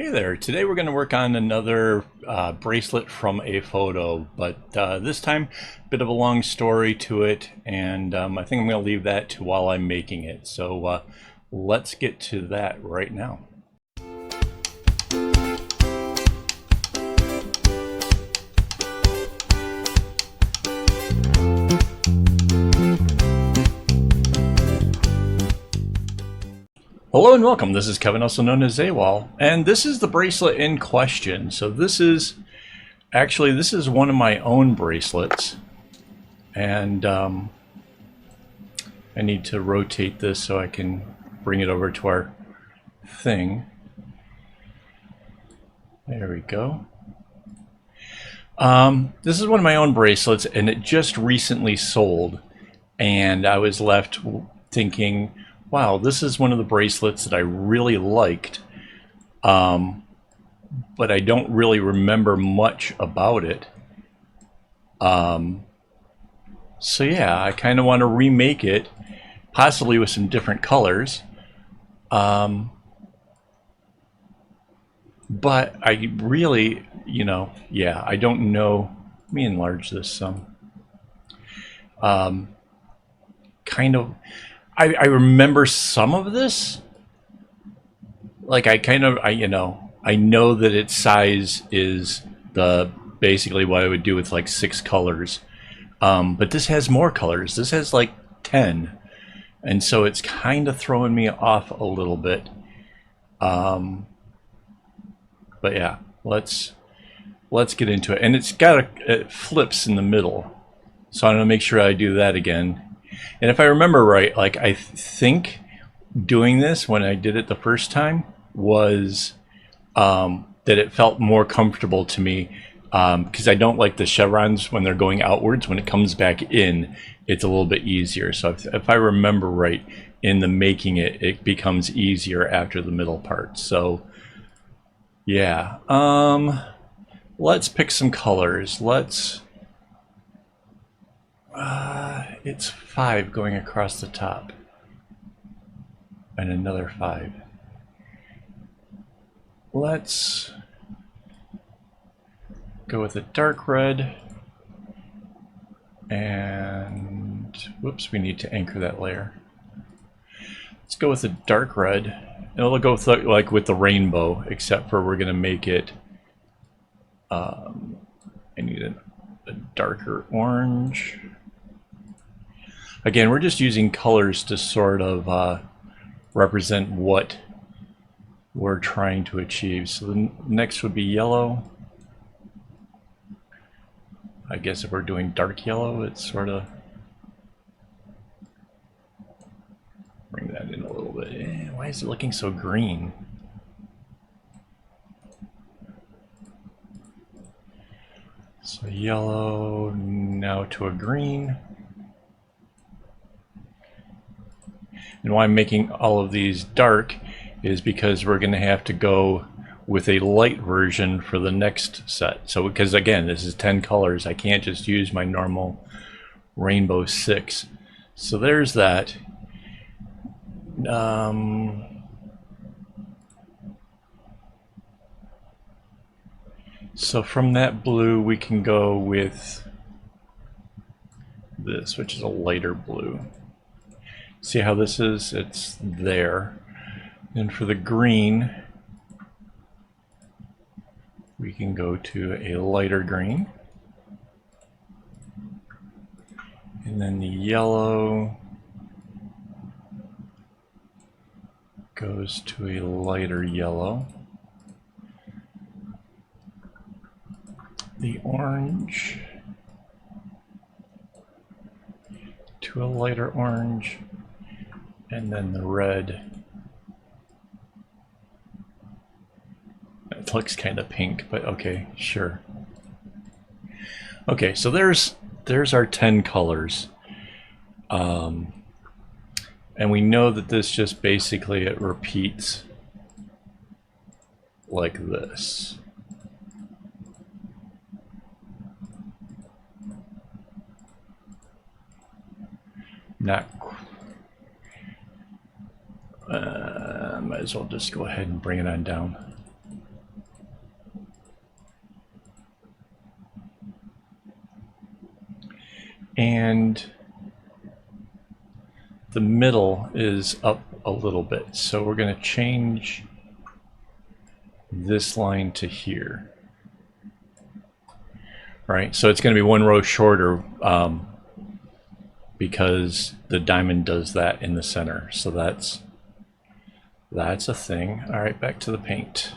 Hey there, today we're going to work on another bracelet from a photo, but this time a bit of a long story to it, and I think I'm going to leave that to while I'm making it. So let's get to that right now. Hello and welcome. This is Kevin, also known as AKAAWOL, and this is the bracelet in question. So this is one of my own bracelets, and I need to rotate this so I can bring it over to our thing. There we go. This is one of my own bracelets, and it just recently sold, and I was left thinking, wow, this is one of the bracelets that I really liked, but I don't really remember much about it. So yeah, I kind of want to remake it, possibly with some different colors. But I really, yeah, I don't know. Let me enlarge this some. Kind of. I remember some of this. Like I know that its size is basically what I would do with like 6 colors. But this has more colors. This has like 10. And so it's kind of throwing me off a little bit. But yeah, let's get into it. And it flips in the middle. So I'm gonna make sure I do that again. And if I remember right, like I think doing this when I did it the first time was that it felt more comfortable to me, because I don't like the chevrons when they're going outwards. When it comes back in, it's a little bit easier. So if I remember right, in the making it becomes easier after the middle part. So yeah, let's pick some colors. It's 5 going across the top, and another 5. Let's go with a dark red, and whoops, we need to anchor that layer. Let's go with a dark red, and it'll go with like with the rainbow, except for we're gonna make it. I need a darker orange. Again, we're just using colors to sort of represent what we're trying to achieve. So the next would be yellow. I guess if we're doing dark yellow, it's sort of bring that in a little bit. Why is it looking so green? So yellow, now to a green. And why I'm making all of these dark is because we're going to have to go with a light version for the next set. So because again, this is 10 colors, I can't just use my normal rainbow 6. So there's that. So from that blue we can go with this, which is a lighter blue. See how this is? It's there. And for the green, we can go to a lighter green. And then the yellow goes to a lighter yellow. The orange to a lighter orange. And then the red. It looks kind of pink, but okay, sure. Okay, so there's our 10 colors. And we know that this just basically it repeats like this. Not might as well just go ahead and bring it on down. And the middle is up a little bit. So we're going to change this line to here. Right, so it's going to be one row shorter because the diamond does that in the center. So that's a thing. All right, back to the paint.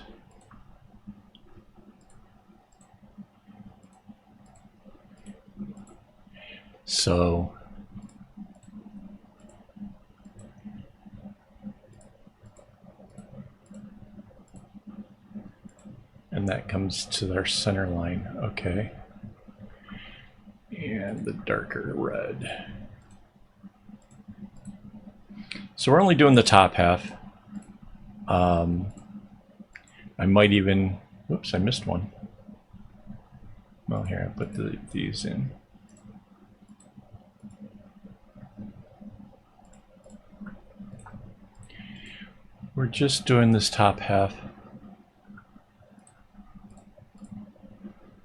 So and that comes to our center line. Okay. And the darker red. So we're only doing the top half. I might even, whoops, I missed one. Well, here, I put these in. We're just doing this top half.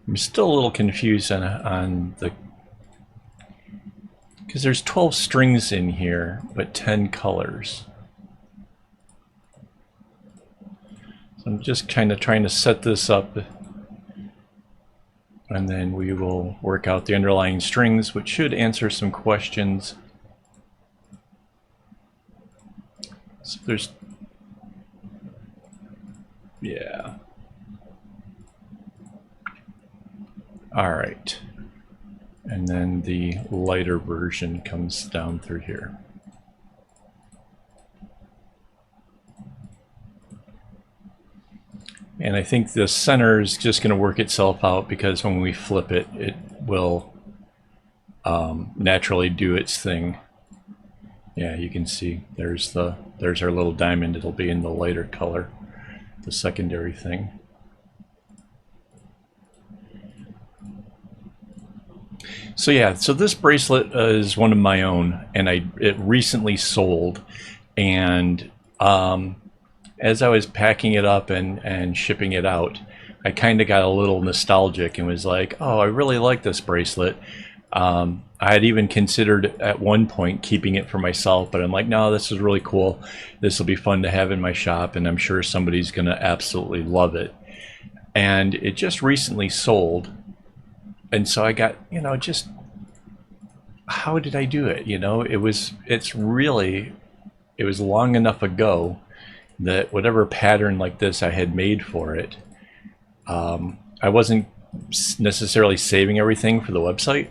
I'm still a little confused on the, because there's 12 strings in here, but 10 colors. So I'm just kind of trying to set this up, and then we will work out the underlying strings, which should answer some questions. So there's, yeah. All right. And then the lighter version comes down through here. And I think the center is just going to work itself out because when we flip it, it will naturally do its thing. Yeah, you can see there's our little diamond. It'll be in the lighter color, the secondary thing. So yeah, so this bracelet is one of my own, and it recently sold, and as I was packing it up and shipping it out, I kind of got a little nostalgic and was like, oh, I really like this bracelet. I had even considered at one point keeping it for myself, but I'm like, no, this is really cool. This will be fun to have in my shop, and I'm sure somebody's going to absolutely love it. And it just recently sold. And so I got, you know, just how did I do it? You know, it was long enough ago that whatever pattern like this I had made for it, I wasn't necessarily saving everything for the website.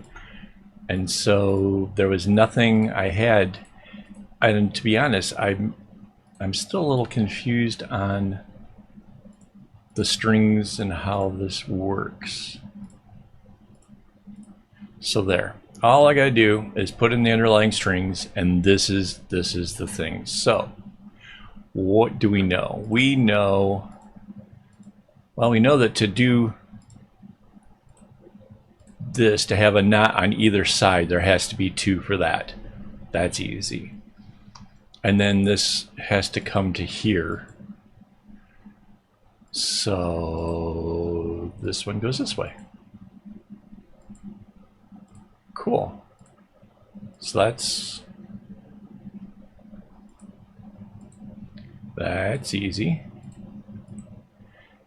And so there was nothing I had. And to be honest, I'm still a little confused on the strings and how this works. So there, all I gotta do is put in the underlying strings, and this is the thing. So what do we know? We know, well, we know that to do this, to have a knot on either side, there has to be 2 for that. That's easy. And then this has to come to here. So this one goes this way. Cool. So that's easy.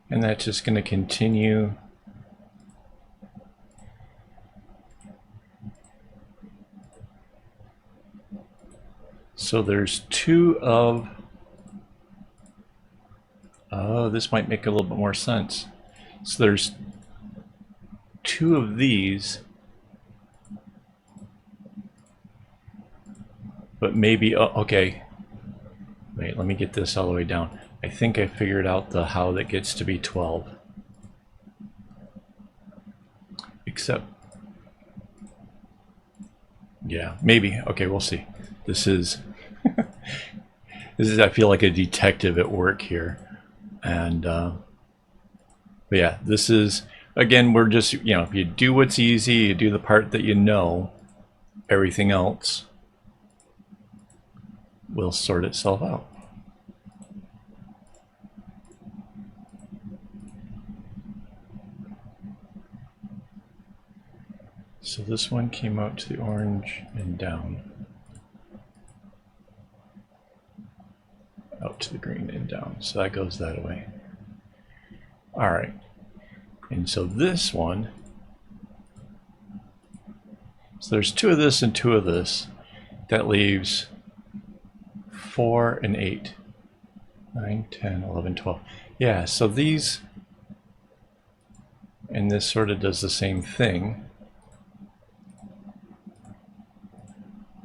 And that's just going to continue. So there's 2 of, oh, this might make a little bit more sense. So there's 2 of these, but maybe, oh, okay, wait, let me get this all the way down. I think I figured out how that gets to be 12. Except, yeah, maybe. Okay, we'll see. This is, I feel like a detective at work here. And, but yeah, this is, again, we're just, you know, if you do what's easy, you do the part that you know, everything else will sort itself out. So this one came out to the orange and down. Out to the green and down. So that goes that way. All right. And so this one, so there's 2 of this and 2 of this. That leaves 4 and 8. 9, 10, 11, 12. Yeah, so these, and this sort of does the same thing,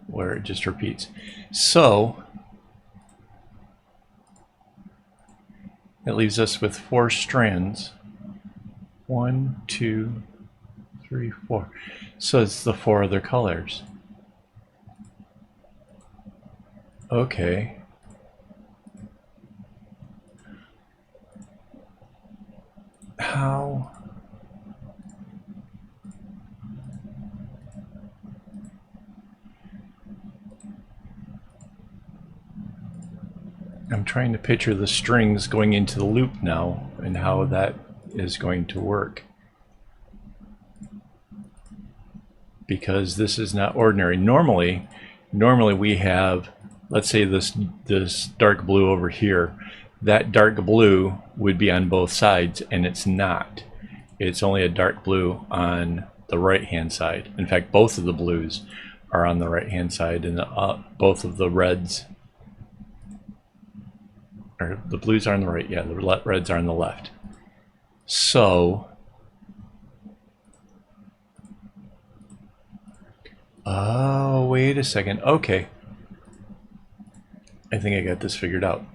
where it just repeats. So it leaves us with 4 strands. 1, 2, 3, 4. So it's the 4 other colors. Okay. How? I'm trying to picture the strings going into the loop now and how that is going to work. Because this is not ordinary. Normally we have, let's say this dark blue over here. That dark blue would be on both sides, and it's not. It's only a dark blue on the right hand side. In fact, both of the blues are on the right hand side, and both of the reds, or the blues are on the right, yeah, the reds are on the left. So oh, wait a second. Okay, I think I got this figured out.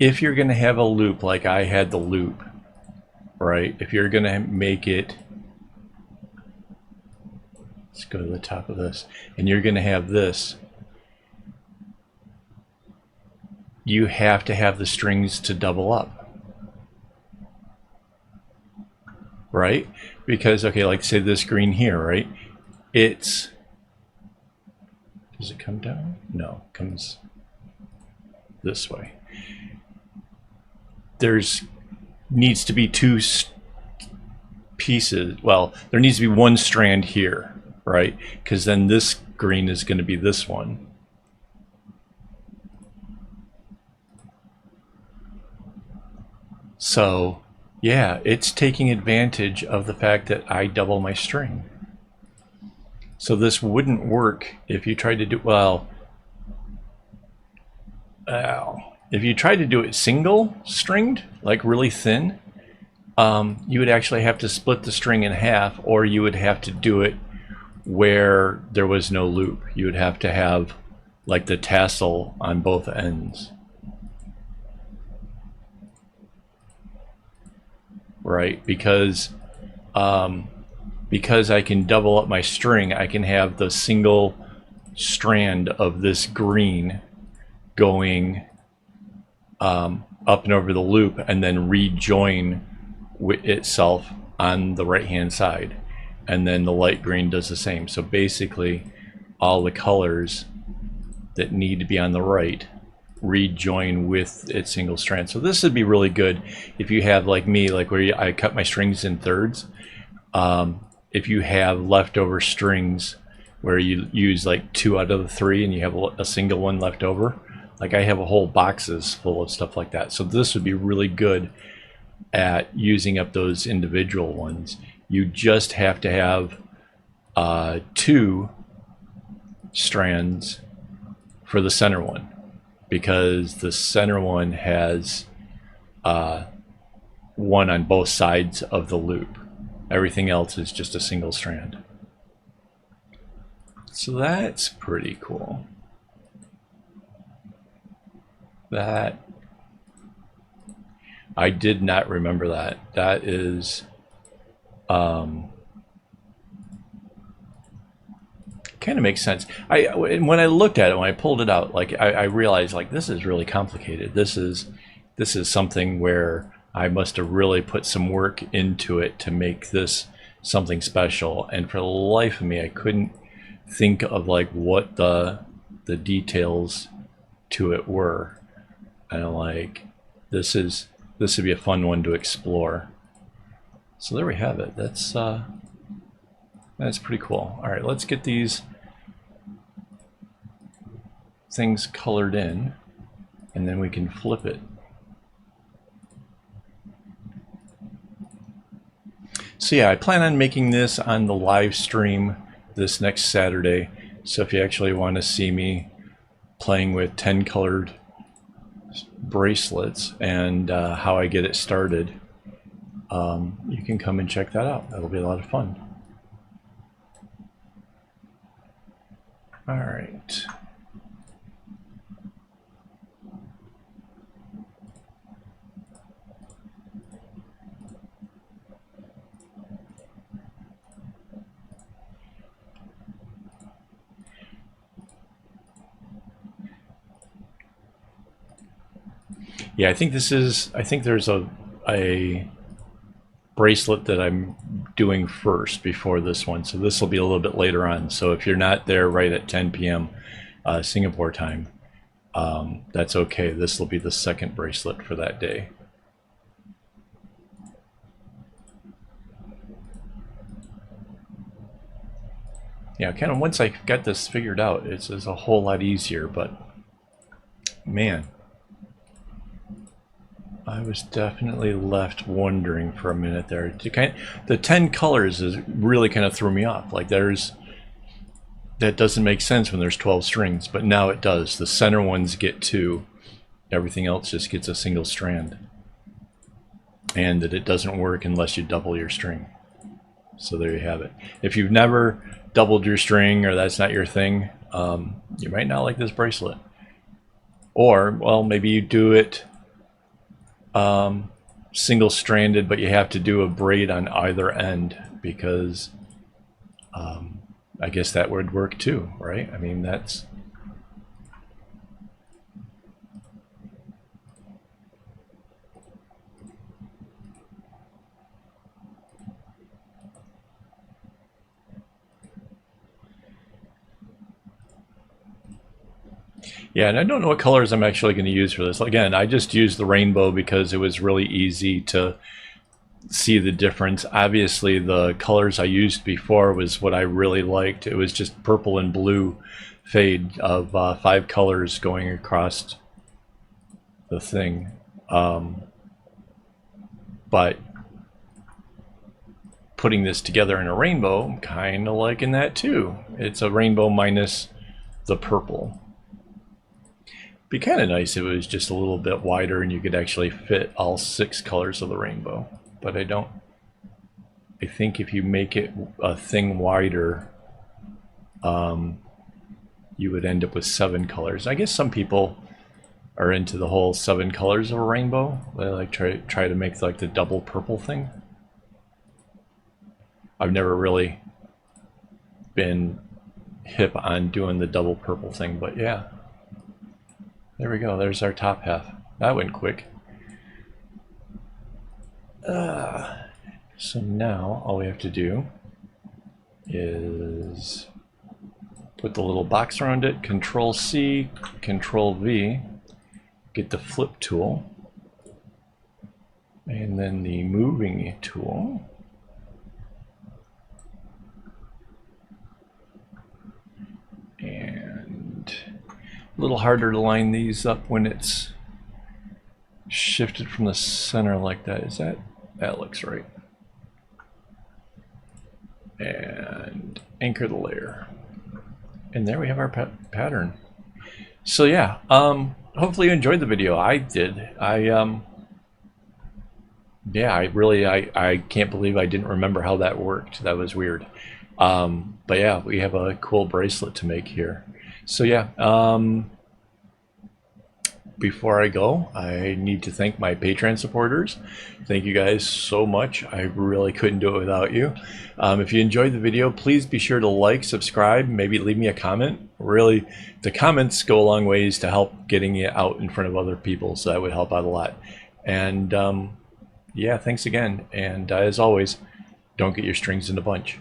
If you're going to have a loop like I had the loop, right? If you're going to make it, let's go to the top of this, and you're going to have this, you have to have the strings to double up, right? Because, okay, like say this green here, right? Does it come down? No, it comes this way. Needs to be 2 pieces. Well, there needs to be 1 strand here, right? Because then this green is going to be this one. So yeah, it's taking advantage of the fact that I double my string. So this wouldn't work if you tried to do, well, if you tried to do it single stringed, like really thin, you would actually have to split the string in half, or you would have to do it where there was no loop. You would have to have like the tassel on both ends. Right, because I can double up my string, I can have the single strand of this green going up and over the loop and then rejoin with itself on the right hand side, and then the light green does the same. So basically all the colors that need to be on the right rejoin with its single strand. So this would be really good if you have, like me, like where I cut my strings in thirds. If you have leftover strings where you use like 2 out of the 3 and you have a single one left over, like I have a whole boxes full of stuff like that. So this would be really good at using up those individual ones. You just have to have 2 strands for the center one, because the center one has 1 on both sides of the loop. Everything else is just a single strand. So that's pretty cool. That, I did not remember that. That is kind of makes sense. When I looked at it, when I pulled it out, like I realized, like, this is really complicated. This is something where I must have really put some work into it to make this something special. And for the life of me, I couldn't think of like what the details to it were. And like, this would be a fun one to explore. So there we have it. That's pretty cool. All right, let's get these things colored in, and then we can flip it. So yeah, I plan on making this on the live stream this next Saturday. So if you actually want to see me playing with 10 colored bracelets and how I get it started, you can come and check that out. That'll be a lot of fun. All right. Yeah, I think there's a bracelet that I'm doing first before this one. So this will be a little bit later on. So if you're not there right at 10 p.m. Singapore time, that's okay. This will be the second bracelet for that day. Yeah, kind of once I got this figured out, it's a whole lot easier, but man, I was definitely left wondering for a minute there. The 10 colors really kind of threw me off. Like that doesn't make sense when there's 12 strings, but now it does. The center ones get 2. Everything else just gets a single strand. And that it doesn't work unless you double your string. So there you have it. If you've never doubled your string, or that's not your thing, you might not like this bracelet. Or, well, maybe you do it single stranded, but you have to do a braid on either end, because I guess that would work too, right? I mean, that's yeah, and I don't know what colors I'm actually going to use for this. Again, I just used the rainbow because it was really easy to see the difference. Obviously, the colors I used before was what I really liked. It was just purple and blue fade of 5 colors going across the thing. But putting this together in a rainbow, I'm kind of liking that too. It's a rainbow minus the purple. Be kind of nice if it was just a little bit wider and you could actually fit all 6 colors of the rainbow. But I think if you make it a thing wider, you would end up with 7 colors. I guess some people are into the whole 7 colors of a rainbow. They like try to make like the double purple thing. I've never really been hip on doing the double purple thing, but yeah. There we go, there's our top half. That went quick. So now all we have to do is put the little box around it, Control C, Control V, get the flip tool, and then the moving tool. And a little harder to line these up when it's shifted from the center like that. Is that looks right. And anchor the layer. And there we have our pattern. So yeah, hopefully you enjoyed the video. I did. Yeah, I can't believe I didn't remember how that worked. That was weird. But yeah, we have a cool bracelet to make here. So yeah, before I go, I need to thank my Patreon supporters. Thank you guys so much. I really couldn't do it without you. If you enjoyed the video, please be sure to like, subscribe, maybe leave me a comment. Really, the comments go a long ways to help getting it out in front of other people, so that would help out a lot. And yeah, thanks again. And as always, don't get your strings in a bunch.